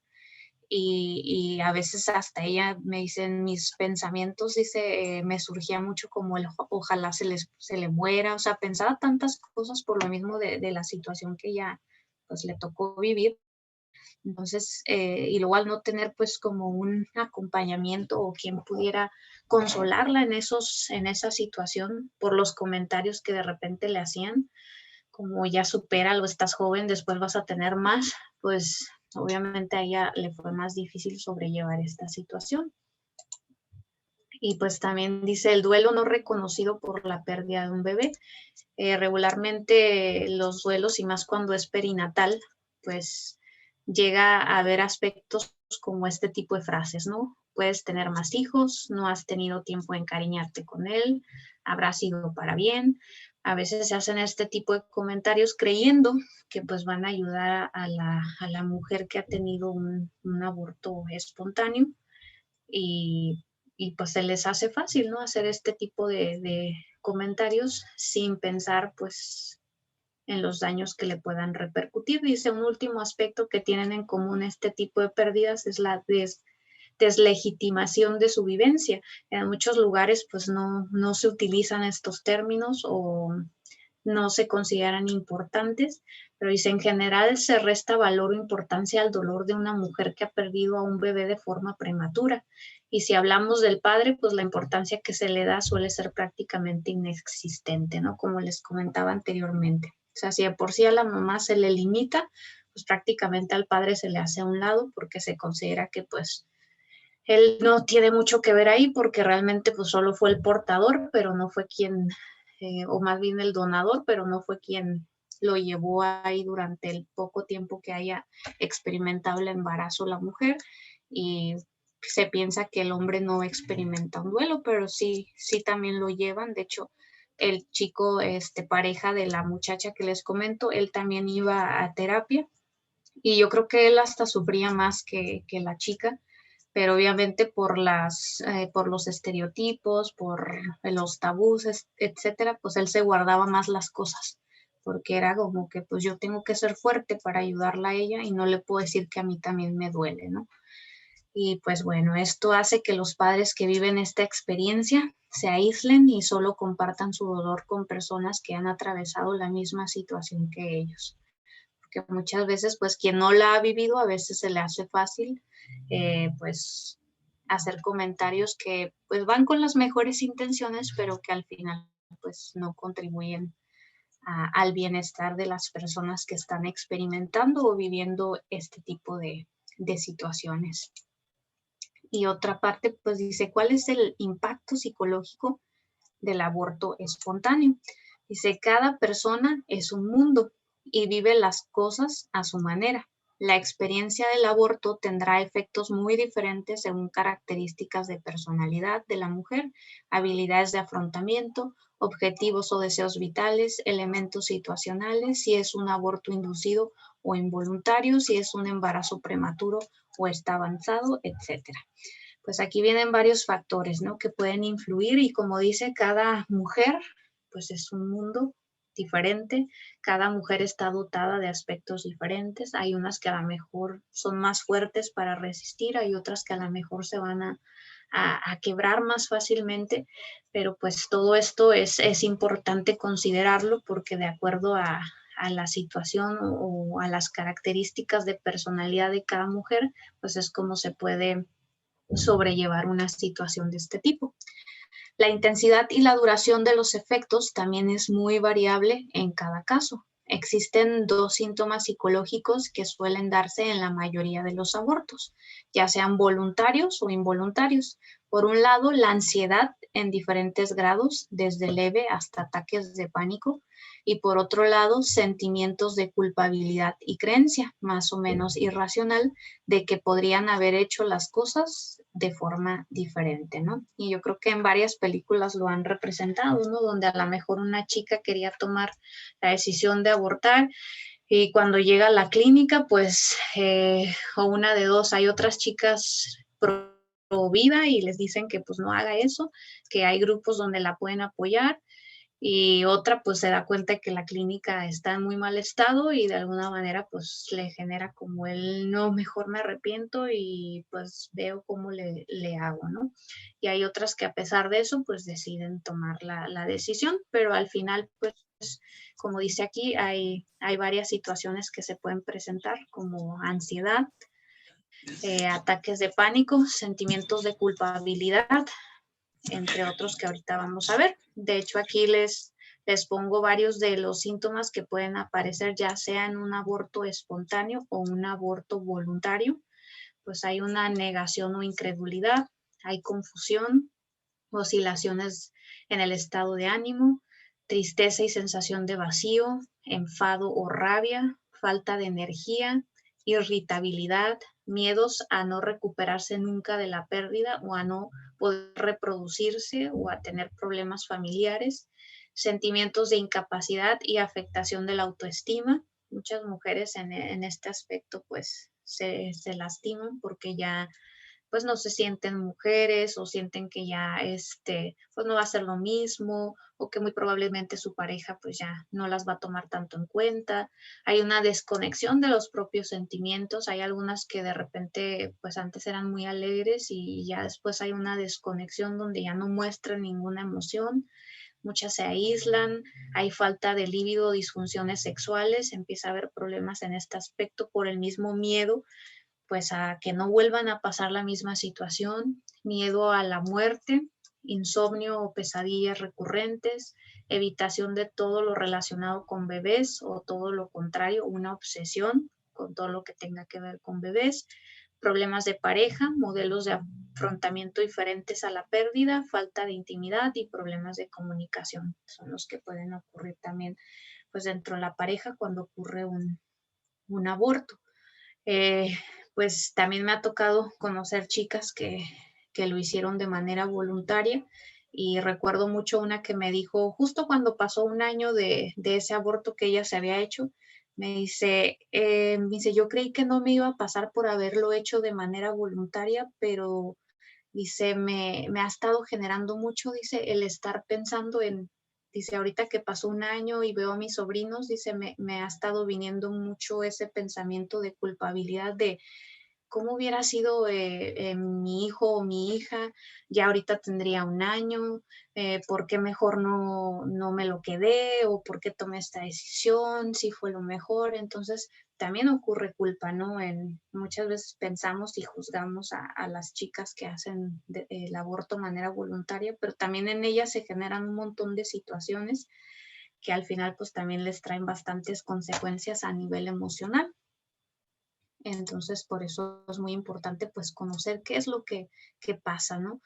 y a veces hasta ella me dice, en mis pensamientos, dice, me surgía mucho como el ojalá se le muera, o sea, pensaba tantas cosas por lo mismo de la situación que ella pues le tocó vivir. Entonces, y luego al no tener pues como un acompañamiento o quien pudiera consolarla en esa situación por los comentarios que de repente le hacían, como ya supéralo, estás joven, después vas a tener más, pues obviamente a ella le fue más difícil sobrellevar esta situación. Y pues también dice el duelo no reconocido por la pérdida de un bebé. Regularmente los duelos, y más cuando es perinatal, pues llega a haber aspectos como este tipo de frases, ¿no? Puedes tener más hijos, no has tenido tiempo de encariñarte con él, habrá sido para bien. A veces se hacen este tipo de comentarios creyendo que pues van a ayudar a la mujer que ha tenido un aborto espontáneo y, y, pues se les hace fácil, ¿no? Hacer este tipo de comentarios sin pensar pues en los daños que le puedan repercutir. Dice, un último aspecto que tienen en común este tipo de pérdidas es la deslegitimación de su vivencia. En muchos lugares pues no se utilizan estos términos o no se consideran importantes, pero dice, en general se resta valor o importancia al dolor de una mujer que ha perdido a un bebé de forma prematura. Y si hablamos del padre, pues la importancia que se le da suele ser prácticamente inexistente, ¿no? Como les comentaba anteriormente. O sea, si de por sí a la mamá se le limita, pues prácticamente al padre se le hace a un lado porque se considera que pues él no tiene mucho que ver ahí porque realmente pues solo fue el portador, pero no fue quien, o más bien el donador, pero no fue quien lo llevó ahí durante el poco tiempo que haya experimentado el embarazo la mujer. Y se piensa que el hombre no experimenta un duelo, pero sí también lo llevan. De hecho, el chico, pareja de la muchacha que les comento, él también iba a terapia y yo creo que él hasta sufría más que la chica, pero obviamente por los estereotipos, por los tabús, etcétera, pues él se guardaba más las cosas, porque era como que pues yo tengo que ser fuerte para ayudarla a ella y no le puedo decir que a mí también me duele, ¿no? Y pues bueno, esto hace que los padres que viven esta experiencia se aíslen y solo compartan su dolor con personas que han atravesado la misma situación que ellos. Porque muchas veces, pues quien no la ha vivido, a veces se le hace fácil, pues hacer comentarios que pues van con las mejores intenciones, pero que al final pues no contribuyen al bienestar de las personas que están experimentando o viviendo este tipo de situaciones. Y otra parte, pues dice, ¿cuál es el impacto psicológico del aborto espontáneo? Dice, cada persona es un mundo y vive las cosas a su manera. La experiencia del aborto tendrá efectos muy diferentes según características de personalidad de la mujer, habilidades de afrontamiento, objetivos o deseos vitales, elementos situacionales, si es un aborto inducido o involuntario, si es un embarazo prematuro o está avanzado, etcétera. Pues aquí vienen varios factores, ¿no? Que pueden influir y como dice, cada mujer, pues es un mundo diferente, cada mujer está dotada de aspectos diferentes, hay unas que a lo mejor son más fuertes para resistir, hay otras que a lo mejor se van a quebrar más fácilmente, pero pues todo esto es importante considerarlo porque de acuerdo a la situación o a las características de personalidad de cada mujer, pues es como se puede sobrellevar una situación de este tipo. La intensidad y la duración de los efectos también es muy variable en cada caso. Existen dos síntomas psicológicos que suelen darse en la mayoría de los abortos, ya sean voluntarios o involuntarios. Por un lado, la ansiedad en diferentes grados, desde leve hasta ataques de pánico, y por otro lado, sentimientos de culpabilidad y creencia, más o menos irracional, de que podrían haber hecho las cosas de forma diferente, ¿no? Y yo creo que en varias películas lo han representado, ¿no? Donde a lo mejor una chica quería tomar la decisión de abortar y cuando llega a la clínica, pues, o una de dos, hay otras chicas pro vida y les dicen que pues no haga eso, que hay grupos donde la pueden apoyar y otra pues se da cuenta que la clínica está en muy mal estado y de alguna manera pues le genera como el no, mejor me arrepiento y pues veo cómo le hago, ¿no? Y hay otras que a pesar de eso pues deciden tomar la decisión, pero al final pues como dice aquí hay varias situaciones que se pueden presentar como ansiedad, ataques de pánico, sentimientos de culpabilidad, entre otros que ahorita vamos a ver. De hecho, aquí les pongo varios de los síntomas que pueden aparecer ya sea en un aborto espontáneo o un aborto voluntario. Pues hay una negación o incredulidad, hay confusión, oscilaciones en el estado de ánimo, tristeza y sensación de vacío, enfado o rabia, falta de energía, irritabilidad, miedos a no recuperarse nunca de la pérdida o a no poder reproducirse o a tener problemas familiares, sentimientos de incapacidad y afectación de la autoestima. Muchas mujeres en este aspecto pues se lastiman porque ya pues no se sienten mujeres o sienten que ya pues no va a ser lo mismo o que muy probablemente su pareja pues ya no las va a tomar tanto en cuenta. Hay una desconexión de los propios sentimientos. Hay algunas que de repente pues antes eran muy alegres y ya después hay una desconexión donde ya no muestran ninguna emoción. Muchas se aíslan, hay falta de líbido, disfunciones sexuales, empieza a haber problemas en este aspecto por el mismo miedo pues a que no vuelvan a pasar la misma situación, miedo a la muerte, insomnio o pesadillas recurrentes, evitación de todo lo relacionado con bebés o todo lo contrario, una obsesión con todo lo que tenga que ver con bebés, problemas de pareja, modelos de afrontamiento diferentes a la pérdida, falta de intimidad y problemas de comunicación. Son los que pueden ocurrir también pues dentro de la pareja cuando ocurre un aborto. Eh, pues también me ha tocado conocer chicas que lo hicieron de manera voluntaria y recuerdo mucho una que me dijo, justo cuando pasó un año de ese aborto que ella se había hecho, me dice, yo creí que no me iba a pasar por haberlo hecho de manera voluntaria, pero dice, me ha estado generando mucho, dice, el estar pensando dice, ahorita que pasó un año y veo a mis sobrinos, dice, me ha estado viniendo mucho ese pensamiento de culpabilidad de cómo hubiera sido mi hijo o mi hija, ya ahorita tendría un año, por qué mejor no me lo quedé o por qué tomé esta decisión, si fue lo mejor. Entonces, también ocurre culpa, ¿no? Muchas veces pensamos y juzgamos a las chicas que hacen el aborto de manera voluntaria, pero también en ellas se generan un montón de situaciones que al final pues también les traen bastantes consecuencias a nivel emocional. Entonces, por eso es muy importante pues conocer qué es lo que pasa, ¿no?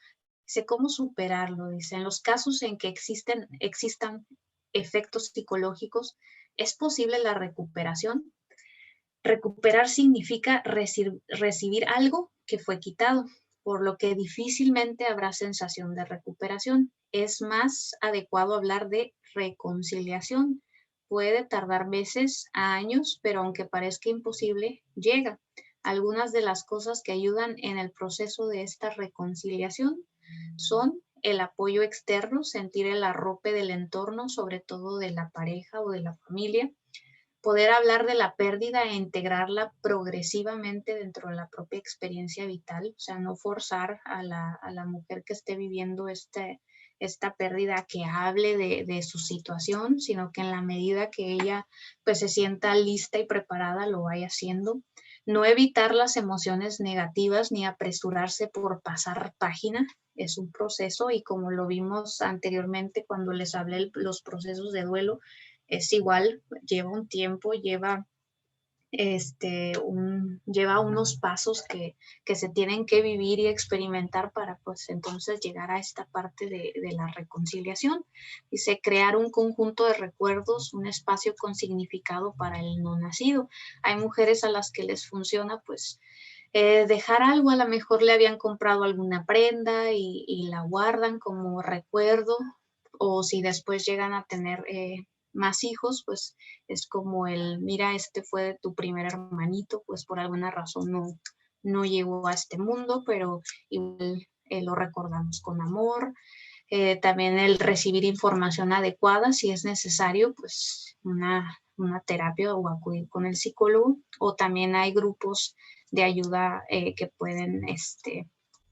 Dice, ¿cómo superarlo? Dice, en los casos en que existan efectos psicológicos, ¿es posible la recuperación? Recuperar significa recibir algo que fue quitado, por lo que difícilmente habrá sensación de recuperación. Es más adecuado hablar de reconciliación. Puede tardar meses a años, pero aunque parezca imposible, llega. Algunas de las cosas que ayudan en el proceso de esta reconciliación son el apoyo externo, sentir el arrope del entorno, sobre todo de la pareja o de la familia, poder hablar de la pérdida e integrarla progresivamente dentro de la propia experiencia vital, o sea, no forzar a la mujer que esté viviendo esta pérdida que hable de su situación, sino que en la medida que ella pues se sienta lista y preparada lo vaya haciendo. No evitar las emociones negativas ni apresurarse por pasar página, es un proceso y como lo vimos anteriormente cuando les hablé los procesos de duelo, es igual, lleva un tiempo, lleva lleva unos pasos que se tienen que vivir y experimentar para pues entonces llegar a esta parte de la reconciliación. Dice, crear un conjunto de recuerdos, un espacio con significado para el no nacido. Hay mujeres a las que les funciona pues dejar algo, a lo mejor le habían comprado alguna prenda y la guardan como recuerdo, o si después llegan a tener más hijos, pues es como mira, este fue tu primer hermanito, pues por alguna razón no llegó a este mundo, pero igual lo recordamos con amor. También el recibir información adecuada, si es necesario, pues una terapia o acudir con el psicólogo, o también hay grupos de ayuda que pueden,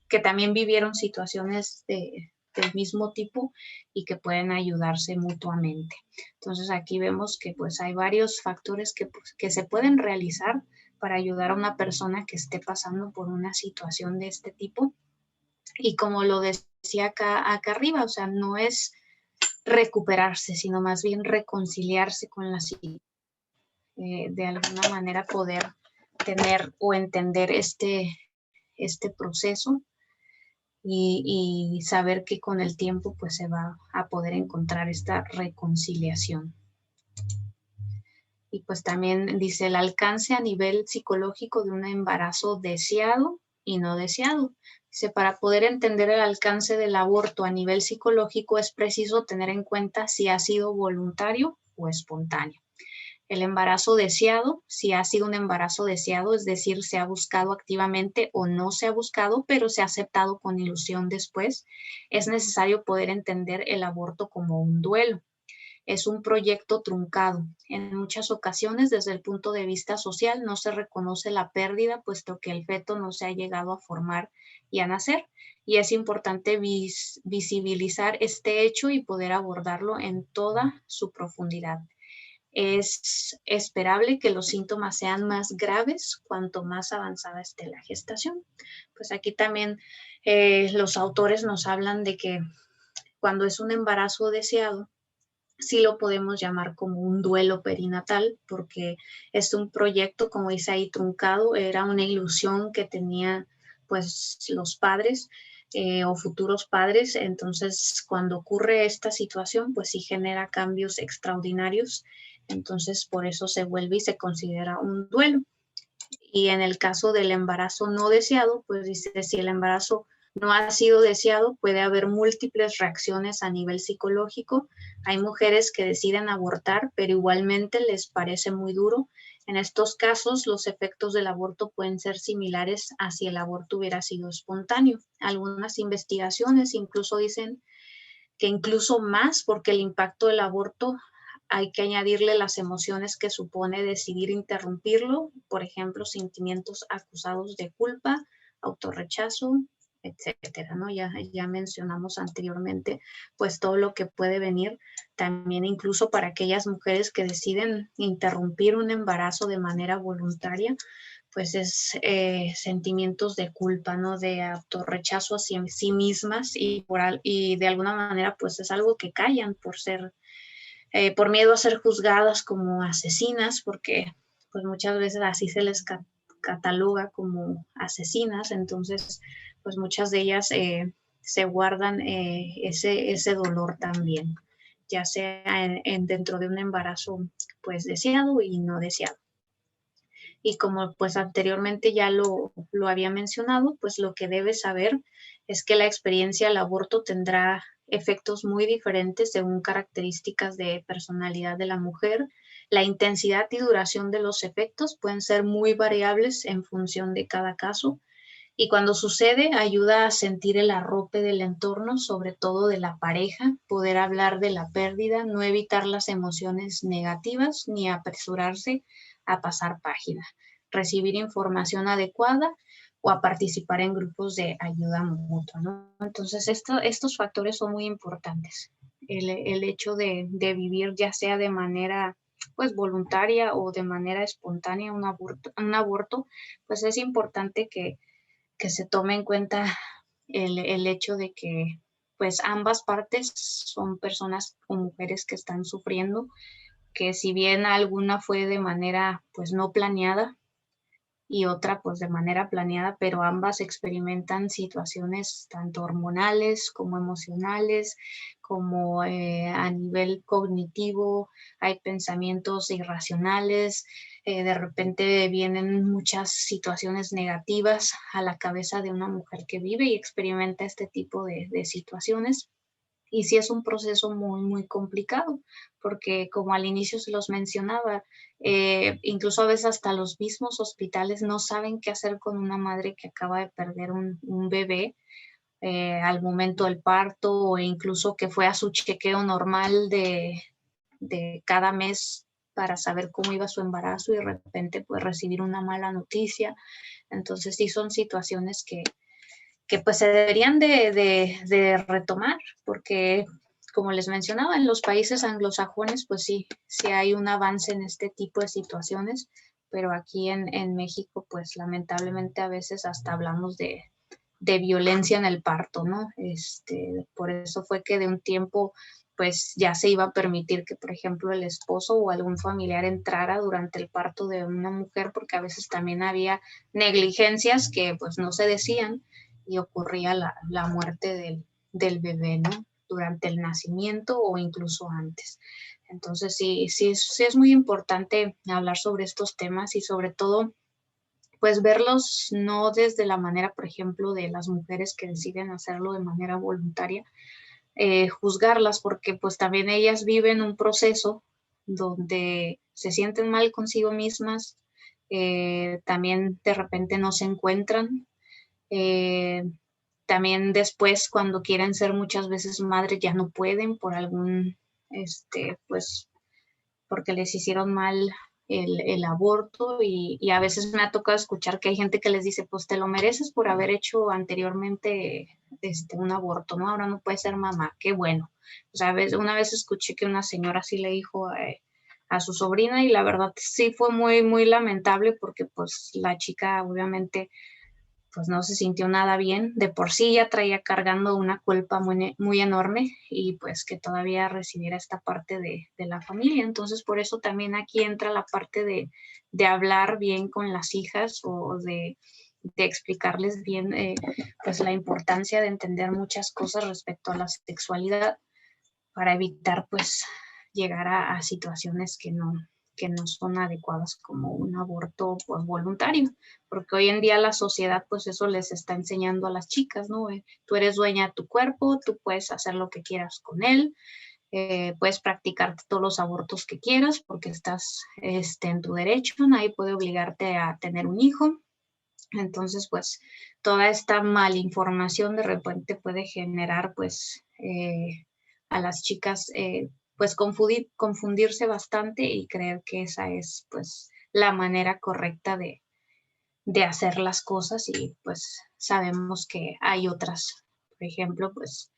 que también vivieron situaciones del mismo tipo y que pueden ayudarse mutuamente. Entonces aquí vemos que pues hay varios factores que se pueden realizar para ayudar a una persona que esté pasando por una situación de este tipo. Y como lo decía acá arriba, o sea, no es recuperarse, sino más bien reconciliarse con la situación, de alguna manera poder tener o entender este proceso y saber que con el tiempo pues se va a poder encontrar esta reconciliación. Y pues también dice el alcance a nivel psicológico de un embarazo deseado y no deseado. Dice, para poder entender el alcance del aborto a nivel psicológico es preciso tener en cuenta si ha sido voluntario o espontáneo. El embarazo deseado, si ha sido un embarazo deseado, es decir, se ha buscado activamente o no se ha buscado, pero se ha aceptado con ilusión después, es necesario poder entender el aborto como un duelo. Es un proyecto truncado. En muchas ocasiones, desde el punto de vista social, no se reconoce la pérdida, puesto que el feto no se ha llegado a formar y a nacer. Y es importante visibilizar este hecho y poder abordarlo en toda su profundidad. Es esperable que los síntomas sean más graves cuanto más avanzada esté la gestación. Pues aquí también los autores nos hablan de que cuando es un embarazo deseado, sí lo podemos llamar como un duelo perinatal, porque es un proyecto, como dice ahí, truncado, era una ilusión que tenía pues los padres o futuros padres. Entonces cuando ocurre esta situación pues sí genera cambios extraordinarios, entonces por eso se vuelve y se considera un duelo. Y en el caso del embarazo no deseado, pues dice, si el embarazo no ha sido deseado, puede haber múltiples reacciones a nivel psicológico. Hay mujeres que deciden abortar, pero igualmente les parece muy duro. En estos casos, los efectos del aborto pueden ser similares a si el aborto hubiera sido espontáneo. Algunas investigaciones incluso dicen que incluso más, porque el impacto del aborto hay que añadirle las emociones que supone decidir interrumpirlo, por ejemplo, sentimientos acusados de culpa, autorrechazo, etcétera, ¿no? Ya mencionamos anteriormente, pues todo lo que puede venir también incluso para aquellas mujeres que deciden interrumpir un embarazo de manera voluntaria, pues es sentimientos de culpa, ¿no? De autorrechazo hacia sí mismas y de alguna manera pues es algo que callan por miedo a ser juzgadas como asesinas, porque pues muchas veces así se les cataloga como asesinas, entonces pues muchas de ellas se guardan ese dolor también, ya sea dentro de un embarazo pues deseado y no deseado. Y como pues anteriormente ya lo había mencionado, pues lo que debes saber es que la experiencia al aborto tendrá efectos muy diferentes según características de personalidad de la mujer. La intensidad y duración de los efectos pueden ser muy variables en función de cada caso. Y cuando sucede, ayuda a sentir el arrope del entorno, sobre todo de la pareja, poder hablar de la pérdida, no evitar las emociones negativas ni apresurarse a pasar página, recibir información adecuada o a participar en grupos de ayuda mutua, ¿no? Entonces, estos factores son muy importantes. El hecho de vivir ya sea de manera pues voluntaria o de manera espontánea un aborto, pues es importante que se tome en cuenta el hecho de que pues ambas partes son personas o mujeres que están sufriendo que si bien alguna fue de manera pues no planeada y otra pues de manera planeada, pero ambas experimentan situaciones tanto hormonales como emocionales, como a nivel cognitivo, hay pensamientos irracionales, de repente vienen muchas situaciones negativas a la cabeza de una mujer que vive y experimenta este tipo de situaciones. Y sí es un proceso muy, muy complicado, porque como al inicio se los mencionaba, incluso a veces hasta los mismos hospitales no saben qué hacer con una madre que acaba de perder un bebé al momento del parto o incluso que fue a su chequeo normal de cada mes para saber cómo iba su embarazo y de repente pues recibir una mala noticia. Entonces sí son situaciones que pues se deberían de retomar, porque como les mencionaba, en los países anglosajones, pues sí, sí hay un avance en este tipo de situaciones, pero aquí en México, pues lamentablemente a veces hasta hablamos de violencia en el parto, ¿no? Por eso fue que de un tiempo pues ya se iba a permitir que, por ejemplo, el esposo o algún familiar entrara durante el parto de una mujer, porque a veces también había negligencias que pues no se decían y ocurría la muerte del bebé, ¿no? Durante el nacimiento o incluso antes. Entonces sí es muy importante hablar sobre estos temas y sobre todo pues verlos no desde la manera, por ejemplo, de las mujeres que deciden hacerlo de manera voluntaria, juzgarlas porque pues también ellas viven un proceso donde se sienten mal consigo mismas, también de repente no se encuentran, eh, también después cuando quieren ser muchas veces madres ya no pueden por algún, pues porque les hicieron mal el aborto y a veces me ha tocado escuchar que hay gente que les dice, pues te lo mereces por haber hecho anteriormente un aborto, ¿no? Ahora no puedes ser mamá, qué bueno. O sea, una vez escuché que una señora así le dijo a su sobrina y la verdad sí fue muy, muy lamentable porque pues la chica obviamente pues no se sintió nada bien. De por sí ya traía cargando una culpa muy, muy enorme y pues que todavía recibiera esta parte de la familia. Entonces por eso también aquí entra la parte de hablar bien con las hijas o de explicarles bien pues la importancia de entender muchas cosas respecto a la sexualidad para evitar pues llegar a situaciones que no son adecuadas como un aborto pues voluntario, porque hoy en día la sociedad pues eso les está enseñando a las chicas, ¿no? Tú eres dueña de tu cuerpo, tú puedes hacer lo que quieras con él, puedes practicar todos los abortos que quieras porque estás en tu derecho, nadie puede obligarte a tener un hijo. Entonces, pues toda esta malinformación de repente puede generar pues a las chicas pues confundirse bastante y creer que esa es pues la manera correcta de hacer las cosas y pues sabemos que hay otras. Por ejemplo, pues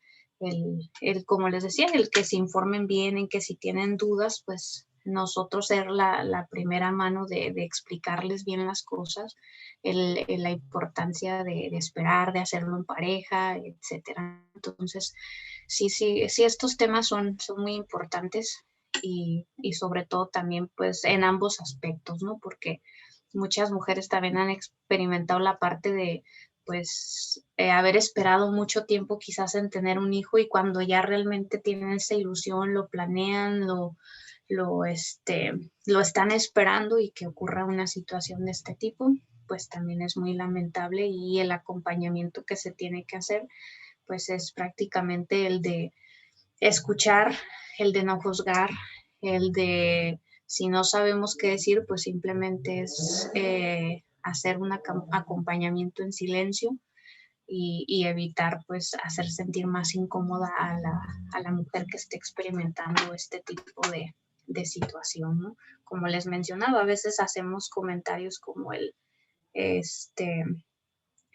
como les decía, el que se informen bien, en que si tienen dudas, pues nosotros ser la primera mano de explicarles bien las cosas, la importancia de esperar, de hacerlo en pareja, etcétera. Entonces, sí, estos temas son muy importantes y sobre todo también pues en ambos aspectos, ¿no? Porque muchas mujeres también han experimentado la parte de pues haber esperado mucho tiempo quizás en tener un hijo y cuando ya realmente tienen esa ilusión, lo planean, lo, este, lo están esperando y que ocurra una situación de este tipo, pues también es muy lamentable y el acompañamiento que se tiene que hacer pues es prácticamente el de escuchar, el de no juzgar, el de si no sabemos qué decir, pues simplemente es hacer un acompañamiento en silencio y evitar pues hacer sentir más incómoda a la mujer que esté experimentando este tipo de situación, ¿no? Como les mencionaba, a veces hacemos comentarios como este,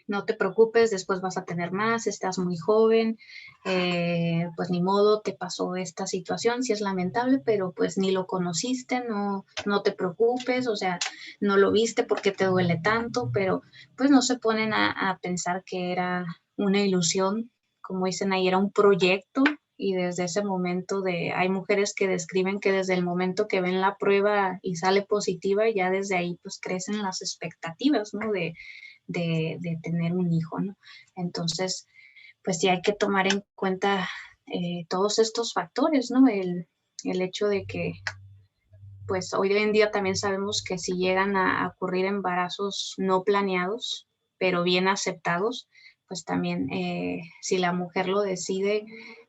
no te preocupes, después vas a tener más, estás muy joven, pues ni modo, te pasó esta situación, sí es lamentable, pero pues ni lo conociste, no te preocupes, o sea, no lo viste porque te duele tanto, pero pues no se ponen a pensar que era una ilusión, como dicen ahí, era un proyecto y desde ese momento hay mujeres que describen que desde el momento que ven la prueba y sale positiva, ya desde ahí pues crecen las expectativas, ¿no? De tener un hijo, ¿no? Entonces, pues sí hay que tomar en cuenta todos estos factores, ¿no? El hecho de que, pues hoy en día también sabemos que si llegan a ocurrir embarazos no planeados, pero bien aceptados, pues también si la mujer lo decide,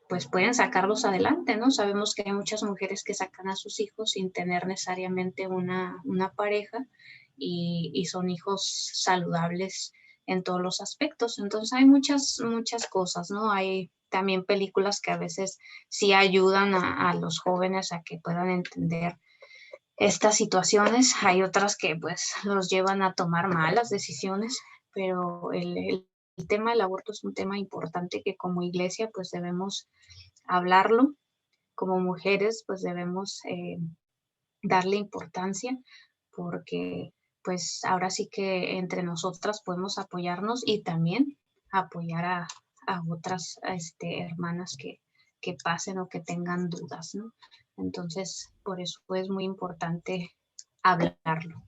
pues pueden sacarlos adelante, ¿no? Sabemos que hay muchas mujeres que sacan a sus hijos sin tener necesariamente una pareja y son hijos saludables en todos los aspectos. Entonces hay muchas cosas, ¿no? Hay también películas que a veces sí ayudan a los jóvenes a que puedan entender estas situaciones. Hay otras que pues los llevan a tomar malas decisiones, pero el tema del aborto es un tema importante que como iglesia pues debemos hablarlo, como mujeres pues debemos darle importancia porque pues ahora sí que entre nosotras podemos apoyarnos y también apoyar a otras hermanas que pasen o que tengan dudas, ¿no? Entonces, por eso es muy importante hablarlo.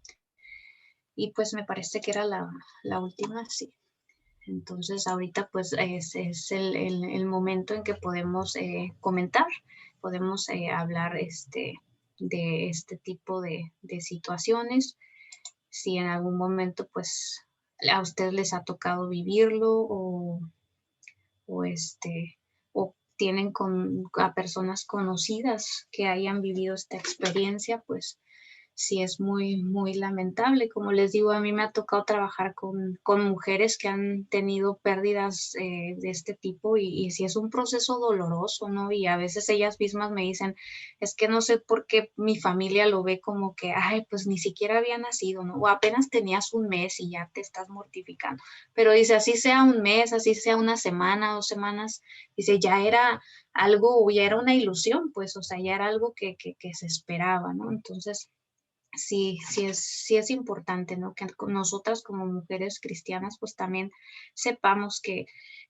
Y pues me parece que era la última, sí. Entonces, ahorita pues es el momento en que podemos comentar, podemos hablar de este tipo de situaciones. Si en algún momento pues a ustedes les ha tocado vivirlo o, o tienen a personas conocidas que hayan vivido esta experiencia, pues sí es muy lamentable. Como les digo, a mí me ha tocado trabajar con mujeres que han tenido pérdidas de este tipo y sí es un proceso doloroso, ¿no? Y a veces ellas mismas me dicen, es que no sé por qué mi familia lo ve como que, ay, pues ni siquiera había nacido, ¿no? O apenas tenías un mes y ya te estás mortificando. Pero dice, así sea un mes, así sea una semana, 2 semanas, dice, ya era algo, ya era una ilusión, pues, o sea, ya era algo que se esperaba, ¿no? Entonces, sí es importante, ¿no? Que nosotras como mujeres cristianas, pues también sepamos que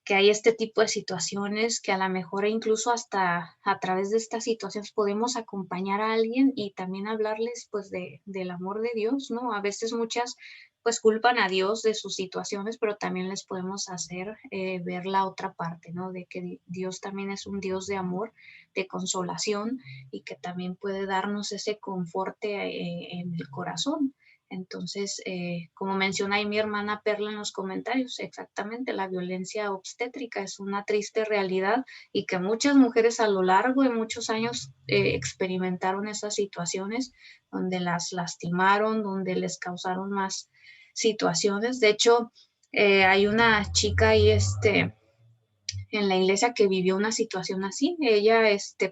hay este tipo de situaciones, que a lo mejor incluso hasta a través de estas situaciones podemos acompañar a alguien y también hablarles pues del amor de Dios, ¿no? A veces muchas pues culpan a Dios de sus situaciones, pero también les podemos hacer ver la otra parte, ¿no? De que Dios también es un Dios de amor, de consolación y que también puede darnos ese conforte en el corazón. Entonces, como menciona ahí mi hermana Perla en los comentarios, exactamente, la violencia obstétrica es una triste realidad y que muchas mujeres a lo largo de muchos años experimentaron esas situaciones donde las lastimaron, donde les causaron más situaciones. De hecho, hay una chica ahí en la iglesia que vivió una situación así. Ella,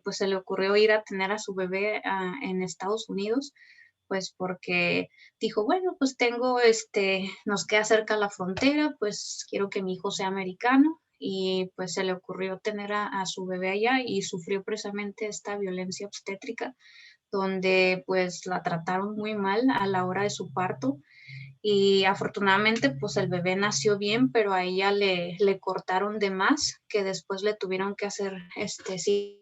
pues se le ocurrió ir a tener a su bebé en Estados Unidos, pues porque dijo, bueno, pues nos queda cerca la frontera, pues quiero que mi hijo sea americano. Y pues se le ocurrió tener a su bebé allá y sufrió precisamente esta violencia obstétrica, donde pues la trataron muy mal a la hora de su parto y afortunadamente pues el bebé nació bien, pero a ella le cortaron de más, que después le tuvieron que hacer sí,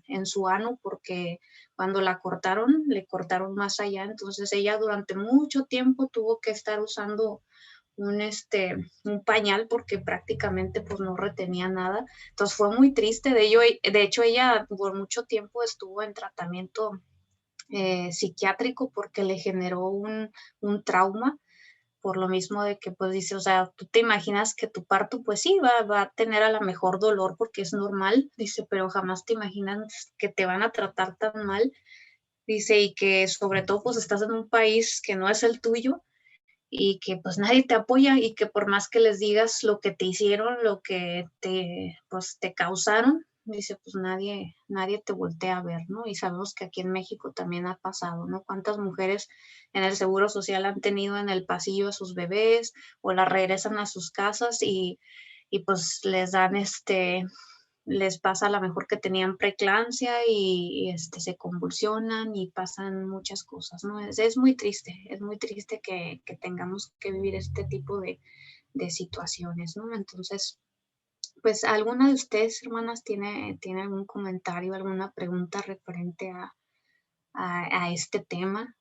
en su ano porque cuando la cortaron, le cortaron más allá, entonces ella durante mucho tiempo tuvo que estar usando un pañal porque prácticamente pues no retenía nada, entonces fue muy triste, de hecho ella por mucho tiempo estuvo en tratamiento psiquiátrico porque le generó un trauma por lo mismo de que pues dice, o sea, tú te imaginas que tu parto pues sí va a tener a lo mejor dolor porque es normal, dice, pero jamás te imaginas que te van a tratar tan mal, dice, y que sobre todo pues estás en un país que no es el tuyo y que pues nadie te apoya y que por más que les digas lo que te hicieron, lo que pues te causaron, dice, pues nadie te voltea a ver, ¿no? Y sabemos que aquí en México también ha pasado, ¿no? ¿Cuántas mujeres en el Seguro Social han tenido en el pasillo a sus bebés o las regresan a sus casas y pues les dan les pasa a lo mejor que tenían preeclampsia y se convulsionan y pasan muchas cosas, ¿no? Es muy triste que tengamos que vivir este tipo de situaciones, ¿no? Entonces, pues, ¿alguna de ustedes, hermanas, tiene algún comentario, alguna pregunta referente a este tema?